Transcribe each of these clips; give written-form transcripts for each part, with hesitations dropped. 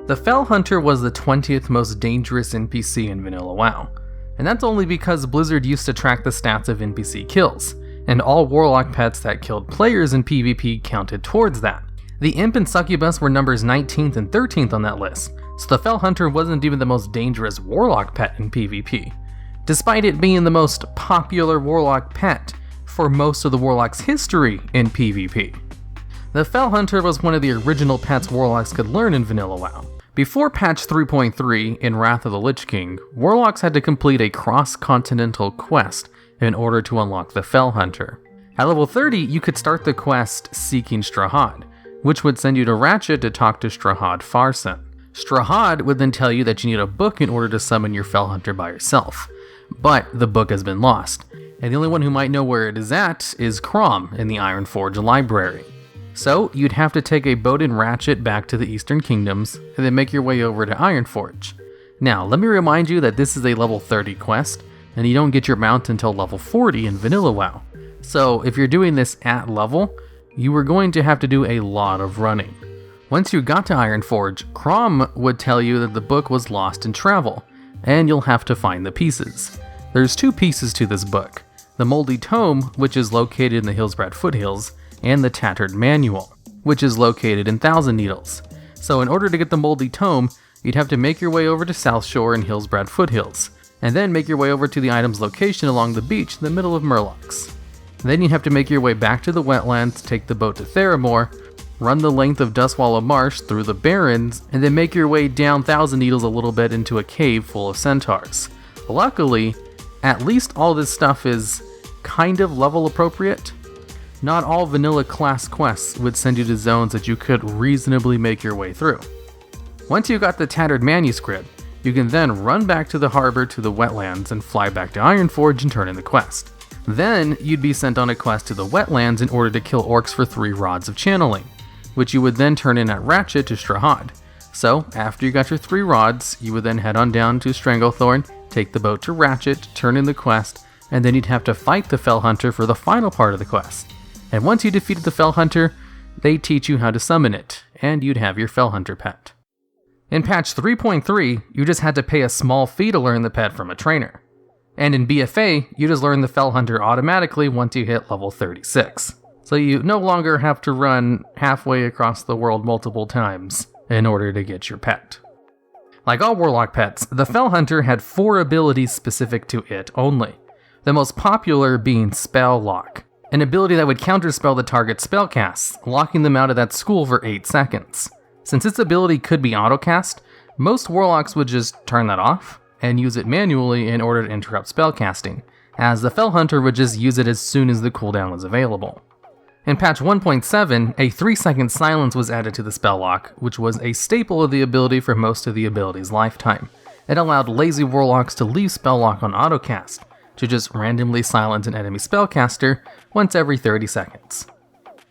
The Felhunter was the 20th most dangerous NPC in Vanilla WoW, and that's only because Blizzard used to track the stats of NPC kills, and all Warlock pets that killed players in PvP counted towards that. The Imp and Succubus were numbers 19th and 13th on that list, so the Felhunter wasn't even the most dangerous Warlock pet in PvP, despite it being the most popular Warlock pet for most of the Warlock's history in PvP. The Felhunter was one of the original pets Warlocks could learn in Vanilla WoW. Before patch 3.3 in Wrath of the Lich King, Warlocks had to complete a cross-continental quest in order to unlock the Felhunter. At level 30, you could start the quest Seeking Strahd, which would send you to Ratchet to talk to Strahd Farson. Strahd would then tell you that you need a book in order to summon your Felhunter by yourself, but the book has been lost, and the only one who might know where it is at is Crom in the Ironforge library. So you'd have to take a boat and Ratchet back to the Eastern Kingdoms, and then make your way over to Ironforge. Now, let me remind you that this is a level 30 quest, and you don't get your mount until level 40 in Vanilla WoW. So if you're doing this at level, you were going to have to do a lot of running. Once you got to Ironforge, Crom would tell you that the book was lost in travel, and you'll have to find the pieces. There's 2 pieces to this book: the Moldy Tome, which is located in the Hillsbrad Foothills, and the Tattered Manual, which is located in Thousand Needles. So in order to get the Moldy Tome, you'd have to make your way over to South Shore and Hillsbrad Foothills, and then make your way over to the item's location along the beach in the middle of Murlocs. Then you'd have to make your way back to the wetlands, take the boat to Theramore, run the length of Dustwallow Marsh through the Barrens, and then make your way down Thousand Needles a little bit into a cave full of centaurs. Luckily, at least all this stuff is kind of level appropriate. Not all vanilla class quests would send you to zones that you could reasonably make your way through. Once you got the Tattered Manuscript, you can then run back to the harbor to the wetlands and fly back to Ironforge and turn in the quest. Then you'd be sent on a quest to the wetlands in order to kill orcs for 3 rods of channeling, which you would then turn in at Ratchet to Strahd. So after you got your 3 rods, you would then head on down to Stranglethorn, take the boat to Ratchet, turn in the quest, and then you'd have to fight the Felhunter for the final part of the quest. And once you defeated the Felhunter, they teach you how to summon it, and you'd have your Felhunter pet. In patch 3.3, you just had to pay a small fee to learn the pet from a trainer. And in BfA, you just learn the Felhunter automatically once you hit level 36. So you no longer have to run halfway across the world multiple times in order to get your pet. Like all Warlock pets, the Felhunter had 4 abilities specific to it only, the most popular being Spell Lock, an ability that would counterspell the target's spellcasts, locking them out of that school for 8 seconds. Since its ability could be autocast, most Warlocks would just turn that off and use it manually in order to interrupt spellcasting, as the Felhunter would just use it as soon as the cooldown was available. In patch 1.7, a 3-second silence was added to the spell lock, which was a staple of the ability for most of the ability's lifetime. It allowed lazy Warlocks to leave spell lock on autocast, to just randomly silence an enemy spellcaster once every 30 seconds.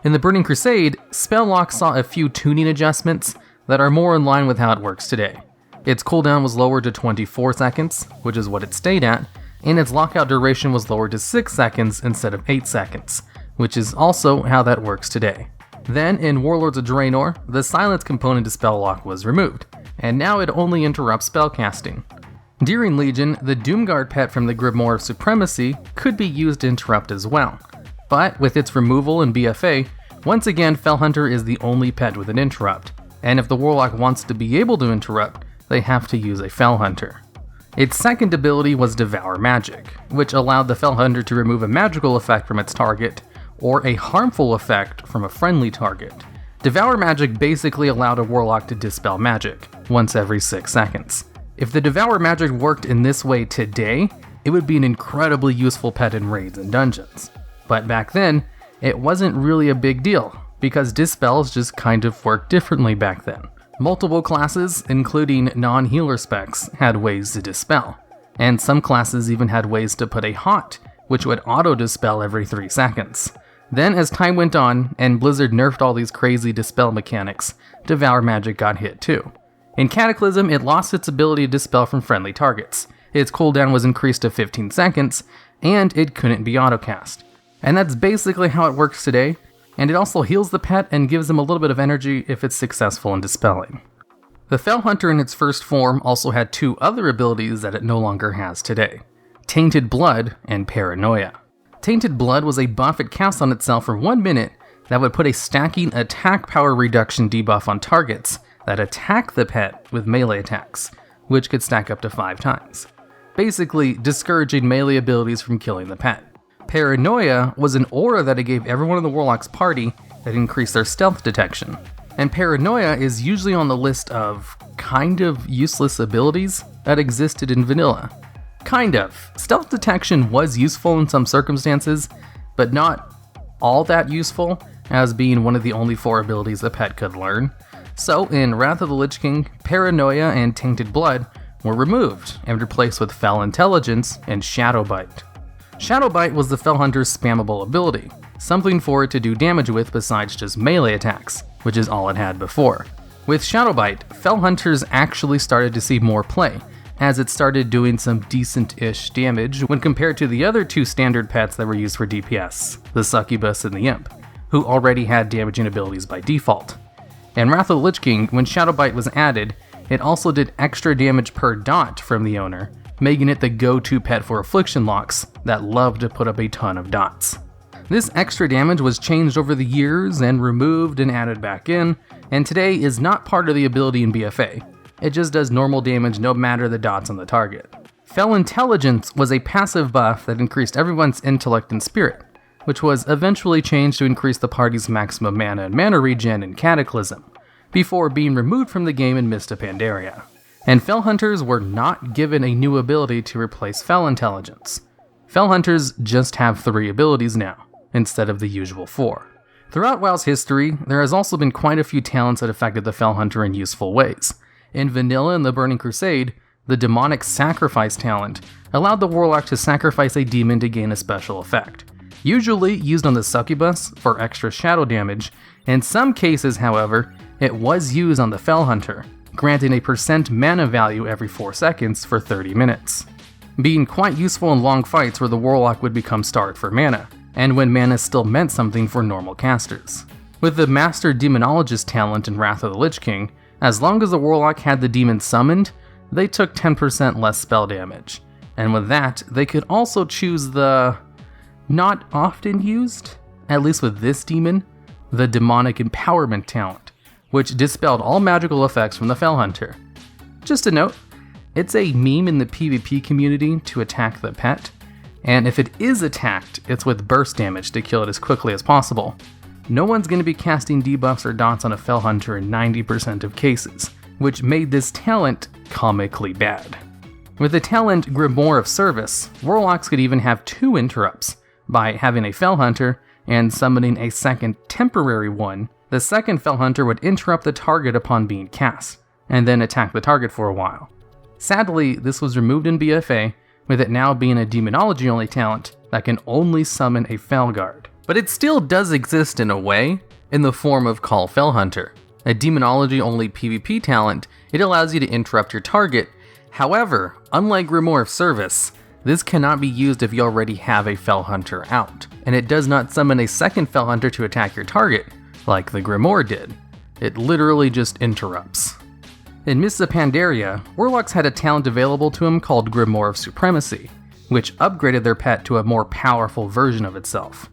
In the Burning Crusade, spell lock saw a few tuning adjustments that are more in line with how it works today. Its cooldown was lowered to 24 seconds, which is what it stayed at, and its lockout duration was lowered to 6 seconds instead of 8 seconds, which is also how that works today. Then, in Warlords of Draenor, the silence component to spell lock was removed, and now it only interrupts spellcasting. During Legion, the Doomguard pet from the Grimoire of Supremacy could be used to interrupt as well, but with its removal in BfA, once again Felhunter is the only pet with an interrupt, and if the Warlock wants to be able to interrupt, they have to use a Felhunter. Its second ability was Devour Magic, which allowed the Felhunter to remove a magical effect from its target, or a harmful effect from a friendly target. Devour Magic basically allowed a Warlock to dispel magic, once every 6 seconds. If the Devour Magic worked in this way today, it would be an incredibly useful pet in raids and dungeons. But back then, it wasn't really a big deal, because dispels just kind of worked differently back then. Multiple classes, including non-healer specs, had ways to dispel, and some classes even had ways to put a haunt, which would auto-dispel every 3 seconds. Then as time went on, and Blizzard nerfed all these crazy dispel mechanics, Devour Magic got hit too. In Cataclysm, it lost its ability to dispel from friendly targets, its cooldown was increased to 15 seconds, and it couldn't be autocast. And that's basically how it works today, and it also heals the pet and gives them a little bit of energy if it's successful in dispelling. The Felhunter in its first form also had two other abilities that it no longer has today: Tainted Blood and Paranoia. Tainted Blood was a buff it cast on itself for 1 minute that would put a stacking attack power reduction debuff on targets that attack the pet with melee attacks, which could stack up to 5 times, basically discouraging melee abilities from killing the pet. Paranoia was an aura that it gave everyone in the Warlock's party that increased their stealth detection, and Paranoia is usually on the list of kind of useless abilities that existed in vanilla. Kind of. Stealth detection was useful in some circumstances, but not all that useful, as being one of the only 4 abilities the pet could learn. So in Wrath of the Lich King, Paranoia and Tainted Blood were removed and replaced with Fel Intelligence and Shadow Bite. Shadow Bite was the Felhunter's spammable ability, something for it to do damage with besides just melee attacks, which is all it had before. With Shadow Bite, Felhunters actually started to see more play, as it started doing some decent-ish damage when compared to the other 2 standard pets that were used for DPS, the Succubus and the Imp, who already had damaging abilities by default. In Wrath of the Lich King, when Shadow Bite was added, it also did extra damage per dot from the owner, making it the go-to pet for affliction locks that love to put up a ton of dots. This extra damage was changed over the years and removed and added back in, and today is not part of the ability in BfA. It just does normal damage no matter the dots on the target. Fel Intelligence was a passive buff that increased everyone's intellect and spirit, which was eventually changed to increase the party's maximum mana and mana regen in Cataclysm, before being removed from the game in Mist of Pandaria. And Felhunters were not given a new ability to replace Fel Intelligence. Felhunters just have 3 abilities now, instead of the usual 4. Throughout WoW's history, there has also been quite a few talents that affected the Felhunter in useful ways. In Vanilla and the Burning Crusade, the Demonic Sacrifice talent allowed the Warlock to sacrifice a demon to gain a special effect, usually used on the Succubus for extra shadow damage. In some cases, however, it was used on the Felhunter, granting a % mana value every 4 seconds for 30 minutes, being quite useful in long fights where the Warlock would become starved for mana, and when mana still meant something for normal casters. With the Master Demonologist talent in Wrath of the Lich King, as long as the Warlock had the demon summoned, they took 10% less spell damage, and with that, they could also choose the not often used, at least with this demon, the Demonic Empowerment talent, which dispelled all magical effects from the Felhunter. Just a note, it's a meme in the PvP community to attack the pet, and if it is attacked, it's with burst damage to kill it as quickly as possible. No one's going to be casting debuffs or dots on a Felhunter in 90% of cases, which made this talent comically bad. With the talent Grimoire of Service, Warlocks could even have 2 interrupts, by having a Felhunter and summoning a second temporary one. The second Felhunter would interrupt the target upon being cast, and then attack the target for a while. Sadly, this was removed in BfA, with it now being a demonology-only talent that can only summon a Felguard. But it still does exist in a way, in the form of Call Felhunter. A demonology-only PvP talent, it allows you to interrupt your target. However, unlike Grimoire of Service, this cannot be used if you already have a Felhunter out, and it does not summon a second Felhunter to attack your target, like the Grimoire did. It literally just interrupts. In Mists of Pandaria, Warlocks had a talent available to them called Grimoire of Supremacy, which upgraded their pet to a more powerful version of itself.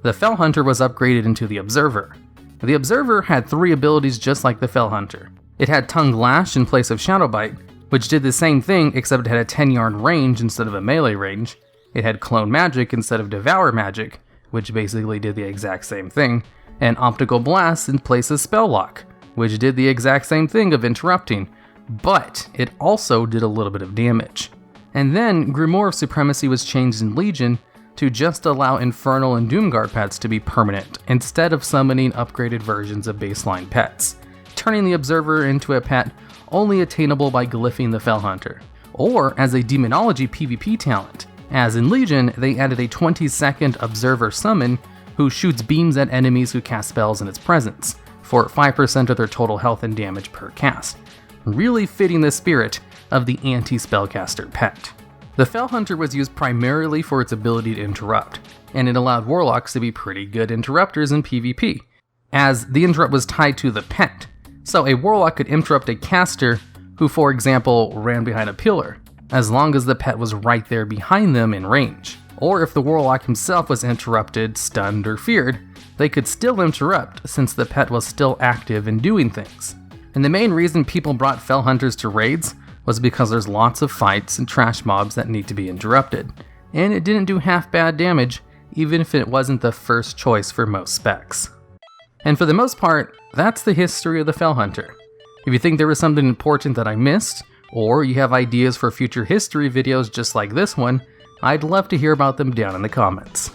The Felhunter was upgraded into the Observer. The Observer had 3 abilities just like the Felhunter. It had Tongue Lash in place of Shadow Bite, which did the same thing except it had a 10-yard range instead of a melee range. It had Clone Magic instead of Devour Magic, which basically did the exact same thing, and Optical Blast in place of Spell Lock, which did the exact same thing of interrupting, but it also did a little bit of damage. And then Grimoire of Supremacy was changed in Legion to just allow Infernal and Doomguard pets to be permanent, instead of summoning upgraded versions of baseline pets, turning the Observer into a pet only attainable by glyphing the Felhunter, or as a demonology PvP talent, as in Legion they added a 20-second Observer summon who shoots beams at enemies who cast spells in its presence, for 5% of their total health and damage per cast, really fitting the spirit of the anti-spellcaster pet. The Felhunter was used primarily for its ability to interrupt, and it allowed Warlocks to be pretty good interrupters in PvP, as the interrupt was tied to the pet, So a Warlock could interrupt a caster who, for example, ran behind a pillar, as long as the pet was right there behind them in range. Or if the Warlock himself was interrupted, stunned, or feared, they could still interrupt since the pet was still active and doing things. And the main reason people brought Felhunters to raids was because there's lots of fights and trash mobs that need to be interrupted, and it didn't do half bad damage even if it wasn't the first choice for most specs. And for the most part, that's the history of the Felhunter. If you think there was something important that I missed, or you have ideas for future history videos just like this one, I'd love to hear about them down in the comments.